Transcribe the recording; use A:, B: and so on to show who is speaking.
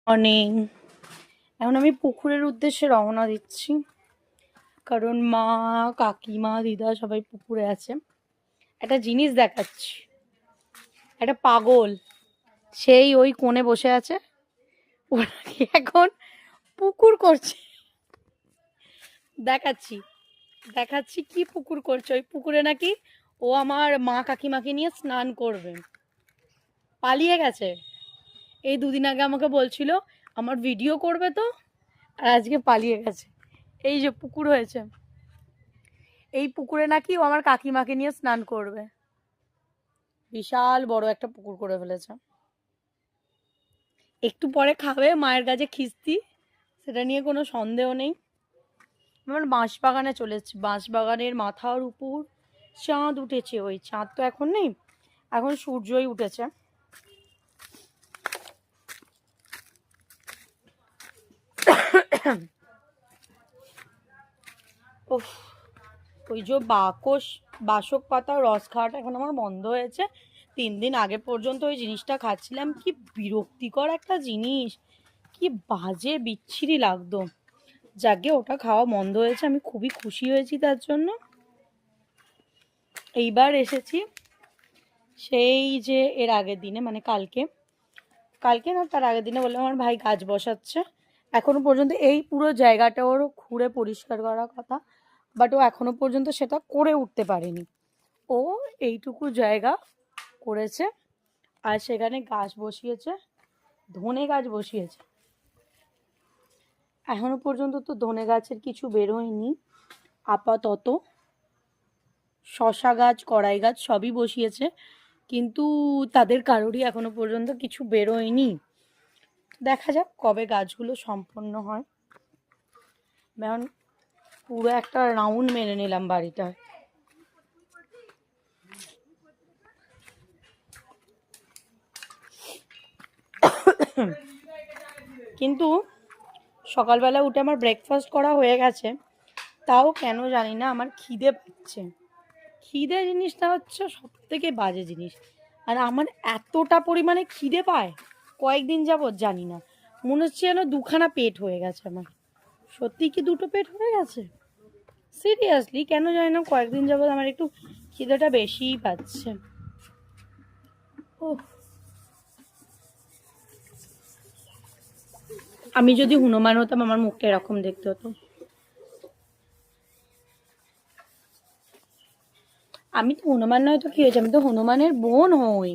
A: Morning. এখন আমি পুকুরের উদ্দেশ্যে রওনা দিচ্ছি, কারণ মা, কাকিমা, দিদা সবাই পুকুরে আছে। একটা জিনিস দেখাচ্ছি, একটা পাগল সেই ওই কোণে বসে আছে, ওরা কি এখন পুকুর করছে। দেখাচ্ছি দেখাচ্ছি কি পুকুর করছে। ওই পুকুরে নাকি ও আমার মা কাকিমাকে নিয়ে স্নান করবে। পালিয়ে গেছে। এই দুদিন আগে আমাকে বলছিল আমার ভিডিও করবে তো, আর আজকে পালিয়ে গেছে। এই যে পুকুর হয়েছে, এই পুকুরে নাকি ও আমার কাকিমাকে নিয়ে স্নান করবে। বিশাল বড় একটা পুকুর করে ফেলেছে। একটু পরে খাবে মায়ের কাছে খিস্তি, সেটা নিয়ে কোনো সন্দেহ নেই। আমার বাঁশবাগানে চলে এসেছি। বাঁশবাগানের মাথার উপর চাঁদ উঠেছে। ওই চাঁদ তো এখন নেই, এখন সূর্যই উঠেছে। ওফ, ওই যে বাসক পাতা রস খাওয়াটা এখন আমার বন্ধ হয়েছে। 3 দিন আগে পর্যন্ত ওই জিনিসটা খাচ্ছিলাম। কি বিরক্তিকর একটা জিনিস, কি বাজে বিচ্ছিরি লাগতো। যাকে ওটা খাওয়া বন্ধ হয়েছে, আমি খুবই খুশি হয়েছি তার জন্য। এইবার এসেছি সেই যে এর আগের দিনে, মানে কালকে না তার আগের দিনে, বলে আমার ভাই গাছ বসাচ্ছে। এখনো পর্যন্ত এই পুরো জায়গাটা ওর ঘুরে পরিষ্কার করার কথা, বাট ও এখনো পর্যন্ত সেটা করে উঠতে পারেনি। ও এইটুকু জায়গা করেছে, আর সেখানে গাছ বসিয়েছে, ধনে গাছ বসিয়েছে। এখনো পর্যন্ত তো ধনে গাছের কিছু বেরোয়নি আপাতত। শশা গাছ, কড়াই গাছ সবই বসিয়েছে, কিন্তু তাদের কারোরই এখনো পর্যন্ত কিছু বেরোয়নি। দেখা যাক কবে গাছগুলো সম্পন্ন হয়। এখন পুরো একটা রাউন্ড মেরে নিলাম বাড়িটা। কিন্তু সকালবেলা উঠে আমার ব্রেকফাস্ট করা হয়ে গেছে, তাও কেন জানি না আমার খিদে পাচ্ছে। খিদে জিনিসটা হচ্ছে সব থেকে বাজে জিনিস। আর আমার এতটা পরিমাণে খিদে পায় কয়েকদিন যাবৎ, জানি না, মনে হচ্ছে যেন 2খানা পেট হয়ে গেছে আমার। সত্যি কি 2টো পেট হয়ে গেছে? সিরিয়াসলি কেন জানি না কয়েকদিন যাবৎ আমার একটু খিদেটা বেশিই পাচ্ছে। ওহ, আমি যদি হনুমান হতাম আমার মুখটা এরকম দেখতে হতো। আমি তো হনুমান নয় তো কি হয়েছে, আমি তো হনুমানের বোন হই।